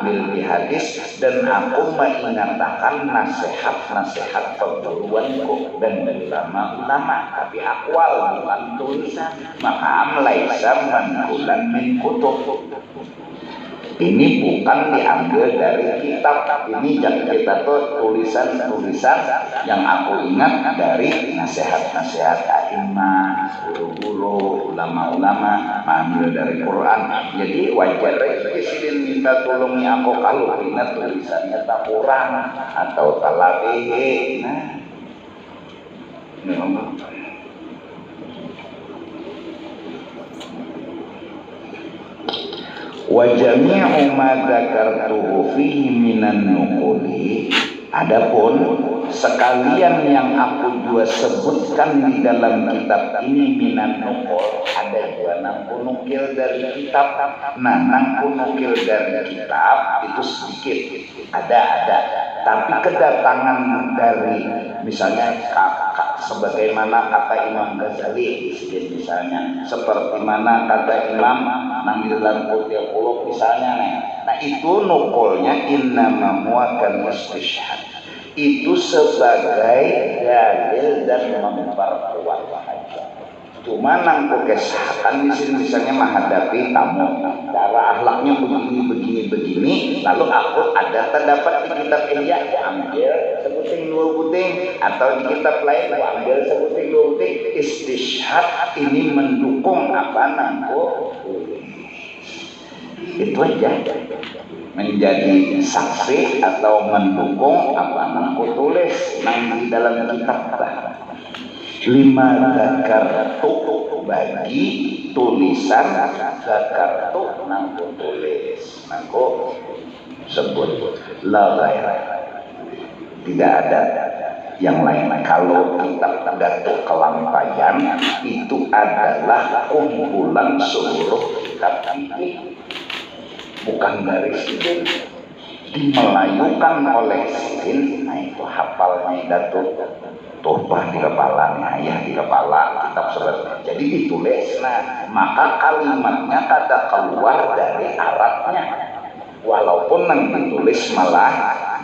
mengambil di hadis, dan aku mengingatkan nasihat-nasihat perguruanku dan ulama-ulama, tapi akwal bukan tulisan. Maka laisa manqulan min kutub. Ini bukan diambil dari kitab, ini kita tuh tulisan-tulisan yang aku ingat dari nasihat-nasihat a'imah, guru-guru, ulama-ulama, ambil dari Quran. Jadi wajar presiden minta tolongnya aku kalau ingat tulisannya tak kurang atau talabihi. Nah, ini ngomong. Wa jami'u ma dzakartuhu fihi minan nuquli, adapun sekalian yang aku juga sebutkan di dalam kitab ini minan nuqul, ada juga nang nukil dari kitab. Nah, nang nukil dari kitab itu sedikit, ada, tapi kedatangan dari misalnya sebagaimana kata Imam Ghazali misalnya, seperti mana kata Imam nang di dalam Qutbul Qulub misalnya, nah itu nukulnya innama muakan istishhad, itu sebagai dalil dan memperkuat saja. Cuma nang kesehatan di sini misalnya menghadapi tamu, cara akhlaknya begini, lalu aku ada terdapat di kitab ini, aku ambil sebuting 2 buting, atau di kitab lain aku ambil sebuting 2 buting. Istishhad ini mendukung apa nangku, itu aja menjadi saksi atau mendukung apa nangku tulis nang di dalam kitab. Lima zakartu bagi tulisan zakartu nangku tulis nangku sebut la ghair, tidak ada yang lain. Kalau kitab Dartu Kelampayan itu adalah kumpulan seluruh kitab fikih, bukan dari Sidin, dimelayukan oleh Sidin. Nah itu hafalnya Dartu Tuhbah di kepala, ayah di kepala, kitab seperti jadi ditulis. Nah, maka kalimatnya kada keluar dari Arabnya, walaupun yang ditulis malah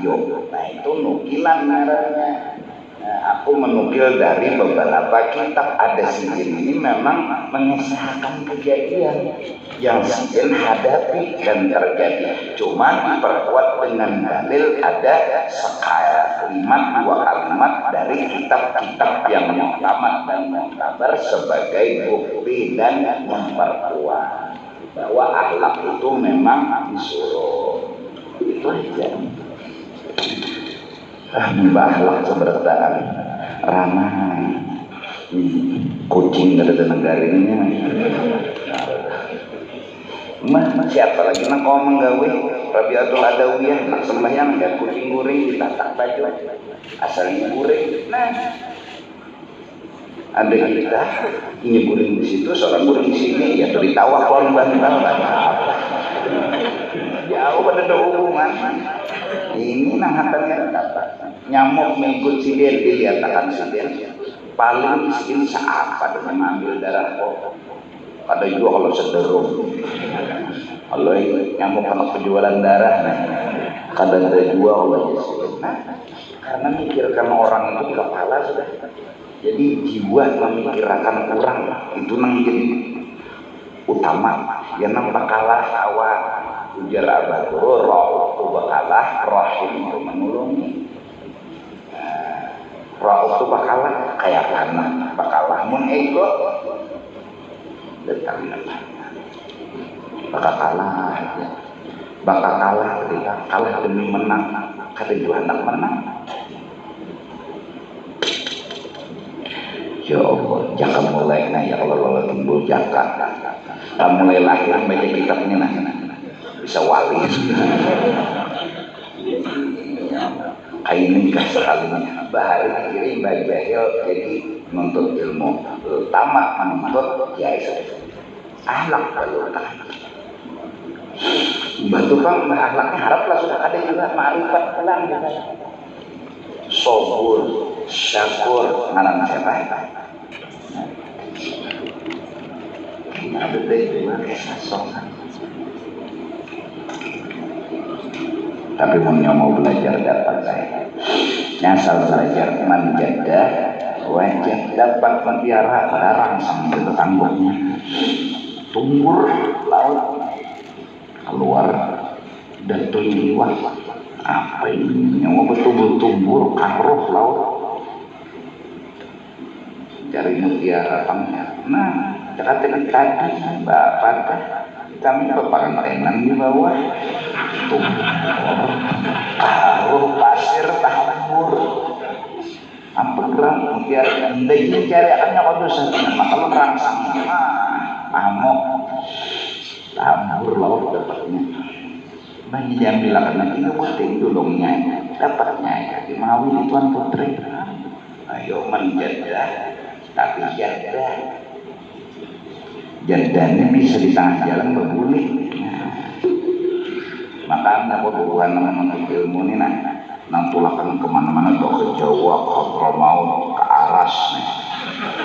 yo. Nah itu nukilan namanya. Nah, aku menukil dari beberapa kitab. Ada Sidin ini memang mengisahkan kejadian yang Sidin hadapi dan terjadi, cuma diperkuat dengan dalil ada sekalimat 2 kalimat dari kitab-kitab yang muhtamat dan muhtabar sebagai bukti dan memperkuat bahwa akhlak itu memang disuruh. Itu aja. Mbah seberdaan ramah kucing ada negarinya. Siapa lagi nak kau menggawe Rabiatul Adawiyah nak sembahyang ya kucing goreng ditatak baju asalnya goreng. Nah ada kita ini goreng di situ, seorang goreng di sini, ya teritawa kalau bantal jauh pada hubungan. Ini nang hatanya kata nyamuk mengikut Sidin, dilihatkan Sidin paling miskin seapa dengan ambil darah kok. Ada juga kalau sederung, kalau nyamuk anak penjualan darah, nah kadang ada juga kalau Sidin. Nah karena mikirkan orang itu di kepala sudah, jadi jiwa memikirkan orang itu nang jadi utama. Yang nang bakalah awak ujar Abah Guru, roh itu bakalah, rahim itu menolongi. Roh itu bakalah kayak tanah, bakalah mun ego datang bakal kalah ya. Bakal kalah ketika kalah demi menang, kata juga hendak menang. Ya Allah, jangan mulai ya Allah timbul jakat. Kamu mulai lahir baca kitabnya bisa wali. Ini sekalinya bahari kiri bagi bahil jadi menuntut ilmu, tamat menuntut jasa ahlak kalau batu bang ahlaknya harap lah sudah ada juga ma'rifat pelan gitu. Sobur, syakur, ngaran siapa? Ada dari mana kesasongan? tapi punya mau belajar dapat saya. Nyasal belajar manjadah wajah dapat mutiara larang sama itu tanggungnya. Tumbur laut keluar dan tuliwah apa ini nyawa betul tumbur karuh laut cari mutiara pangnya. Nah kata tadi bapak kami kepantenan di bawah tumbur karuh pasir tambur apa gerak mutiara ini cari akannya kau dosa maka lu rangsang amok tambur laut dapatnya bagi yang bilang nanti itu penting dulungnya dapatnya ya mau ini tuan putri ayo menjadah tapi jadahnya bisa di tengah jalan berbuli maka anda berhubungan dengan ilmu ini nampulakan kemana-mana ke Jawa ke Hadramaut ke Aras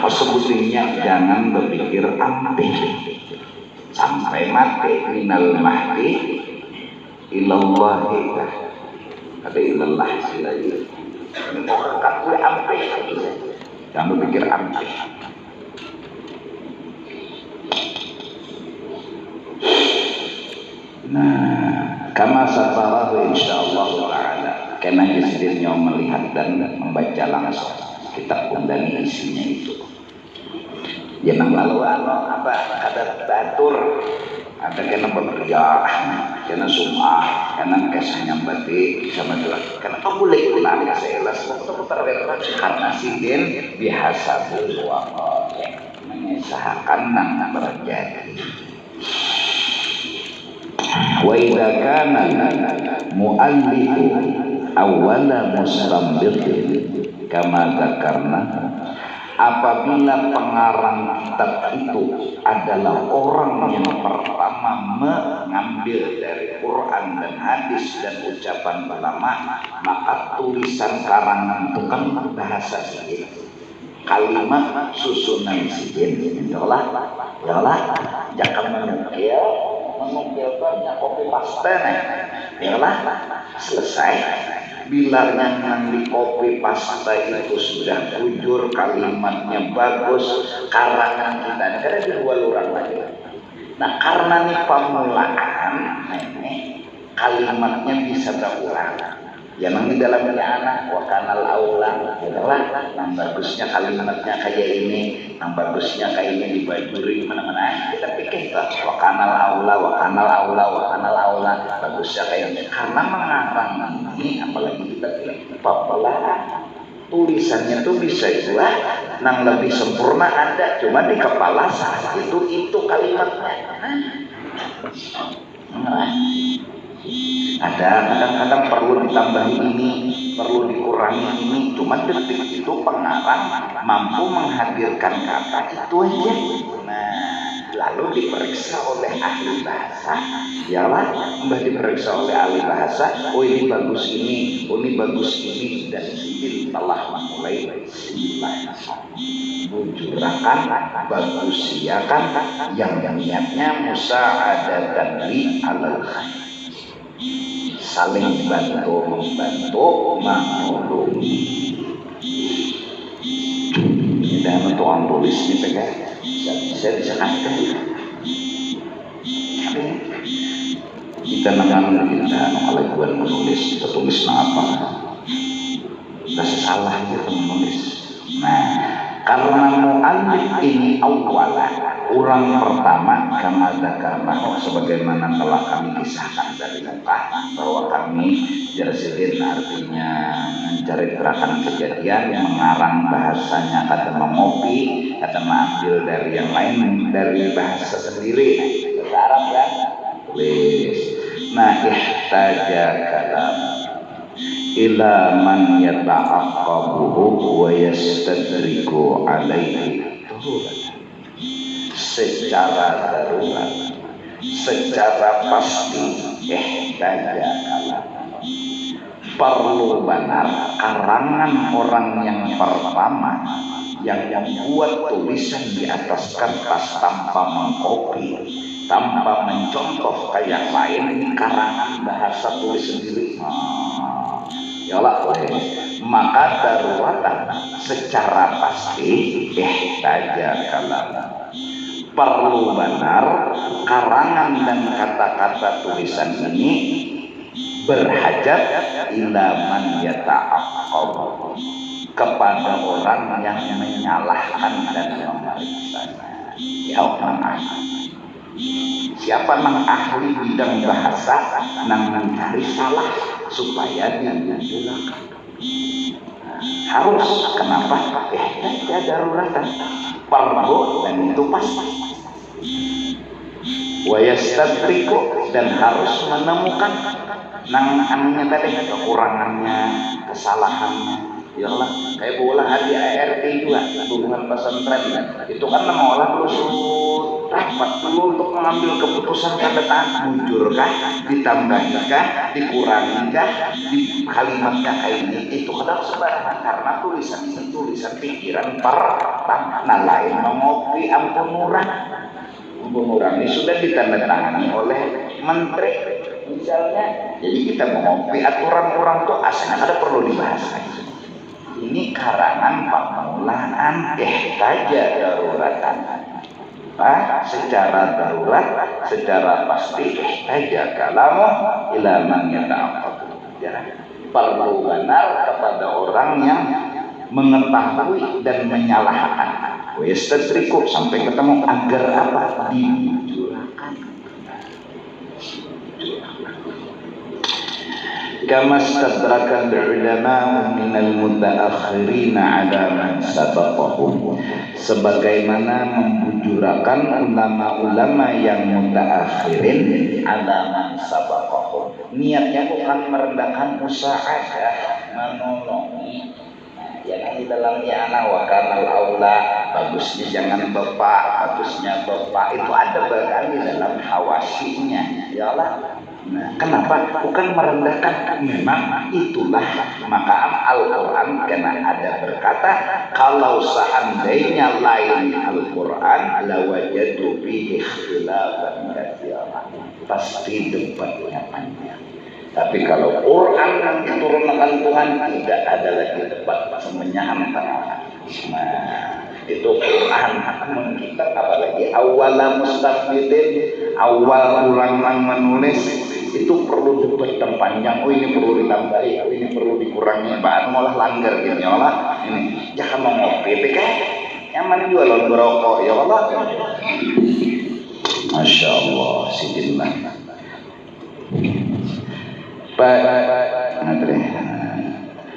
sebetulnya jangan berpikir ampe sampai mati minal mahdi ilallah ada ilallah silai orang kakui ampe jangan berpikir ampe. Nah kama satarahu insyaallah ta'ala karena disedinya melihat dan membaca langsung kitab undang isinya itu jangan lalu apa ada batur ada kena bekerja kena sumah kena kesahnya batik sama juga karena apa boleh ulang saya las karena sidin biasa berwakil menyesahakan nang berjadi wa idza kana mu'allifu awwala mustambil kama dzakarna apabila pengarang kitab itu adalah orang yang pertama mengambil dari Quran dan hadis dan ucapan ulama maka tulisan karangan itu kan bahasa sidin kalimat susunan sidin itulah jangan mengukil banyak kopi paste yalah selesai bila yang di kopi paste itu sudah jujur kalimatnya bagus karangan kita ada di dua orang lagi nah karena ini pemulaan kalimatnya bisa berulang ya nanti dalamnya anak wakanal aulang itulah yang bagusnya kalimatnya kayak ini yang bagusnya kayak ini dibajuri mana-mana kita pikir wakanal aula bagusnya kayak ini karena mengarang ini apalagi kita bilang pemulaan tulisannya tuh bisa juga yang lebih sempurna ada cuma di kepala salah itu kalimatnya ada kadang-kadang perlu ditambah ini perlu dikurangi ini cuma detik itu pengarang mampu menghadirkan kata itu aja lalu diperiksa oleh ahli bahasa yalah diperiksa oleh ahli bahasa oh ini bagus ini oh ini bagus ini dan ini telah mulai bujurakan bagus ya kan yang niatnya musa'adatan li alal khair saling membantu menghubungi dan untuk orang tulis ini pegang bisa kata kita nangan kita kalau buat menulis kita tulis apa nggak salah gitu menulis karena mu'allif ini awalan orang pertama kama dzakarna sebagaimana telah kami kisahkan dari muka bahwa kami jarsidin artinya mencari gerakan kejadian yang mengarang bahasanya kata mengopi kata mengambil dari yang lain dari bahasa sendiri bahasa Arab ya tulis ihtaja kalam ila man yata'aqqabuhu wa yastadriku alaihi secara darurat secara pasti perlu benar karangan orang yang pertama yang membuat tulisan di atas kertas tanpa mengkopi tanpa mencontoh ke yang lain. Ini karangan bahasa tulis sendiri. Ya Allah, maka daruratan secara pasti ihtaja kalam, perlu benar karangan dan kata-kata tulisan ini berhajat ila man yata'aqqab, kepada orang yang menyalahkan dan memeriksanya. Ya Allah, siapa nang ahli bidang bahasa nang mencari salah supaya dijelaskan. Harus, kenapa? Ya daruratan, perlu, dan itu pasti. Wa yastadriku, dan harus menemukan nang anunya tadi, kekurangannya, kesalahannya. Ya Allah, kayak bola di ART juga, hubungan pesantren itu kan nama olah terus rapat perlu untuk mengambil keputusan tanda tangan, munculkah, ditambahkah, dikurangikah, di kalimatnya kayak ini, itu kadang sembarangan karena tulisan ini tulisan pikiran pertama lain mengopi ampun murah ini sudah ditandatangani oleh menteri misalnya. Jadi kita mengopi aturan orang tuh asalnya ada perlu dibahas lagi. Ini karangan pemulaan ihtaja daruratan, secara darurat, secara pasti ihtaja kalamu ila man yata'aqqab, perlu benar kepada orang yang mengetahui dan menyalahkan. Westadriku, sampai ketemu agar apa? Dijurahkan. Kama stadraka al-ulama minal mutaakhirin ala man sabaqahum, sebagaimana membujurakan ulama-ulama yang mutaakhirin ala man sabaqahum. Niatnya bukan merendahkan usaha, menolongi. Yang di dalamnya anak wakanal aula, bagusnya jangan bapak, bagusnya bapak, itu ada bagian di dalam hawasinya. Ya Allah. Nah, kenapa? Bukan merendahkan, memang itulah maka Al-Quran karena ada berkata kalau seandainya lain Al-Quran lawajadu fihi ikhtilafan katsiran, pasti debatnya panjang. Tapi kalau Quran yang diturunkan Tuhan tidak ada lagi debat semuanya antara. Nah, itu Quran kita apalagi awal mustafidin, awal orang menulis itu perlu debat yang panjang. Oh ini perlu ditambahi, oh ini perlu dikurangi, bahan malah langgar gitu ya Allah. Ini jangan mau ngopi kan nyaman juga lo berokok ya Allah. Masya Allah sidillah.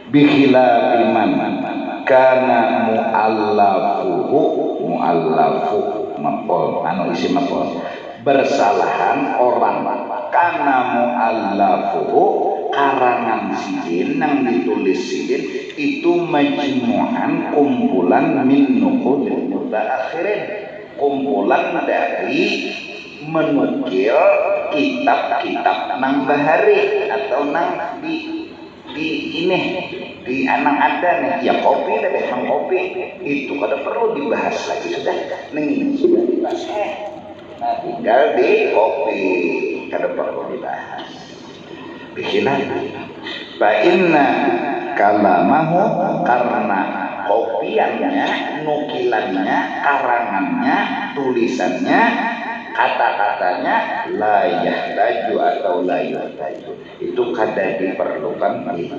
Bikhilaf iman karena mu'allafu maqol isi maqol bersalahan orang karena mu'allafu karangan sidin yang ditulis sidin itu majmu'an kumpulan min nuqulil mutaakhirin, kumpulan dari menukil kitab-kitab nang bahari atau nang di ini di anak ada nih ya kopi dan memang kopi itu kada perlu dibahas lagi sudah ini sudah dibahas nah tinggal di kopi kada perlu dibahas bikinan fa inna kalamahu karena kopiannya nukilannya karangannya tulisannya kata-katanya la yahtaju atau la yahtaju itu kada diperlukan di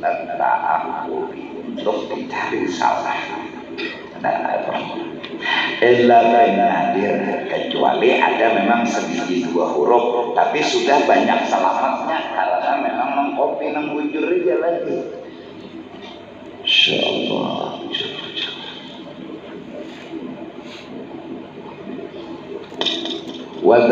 ta'aqqub untuk dicari salah. Illa hadir kecuali ada memang sedikit dua huruf tapi sudah banyak selamatnya karena memang mengkopi nang bujur aja lagi. Insyaallah.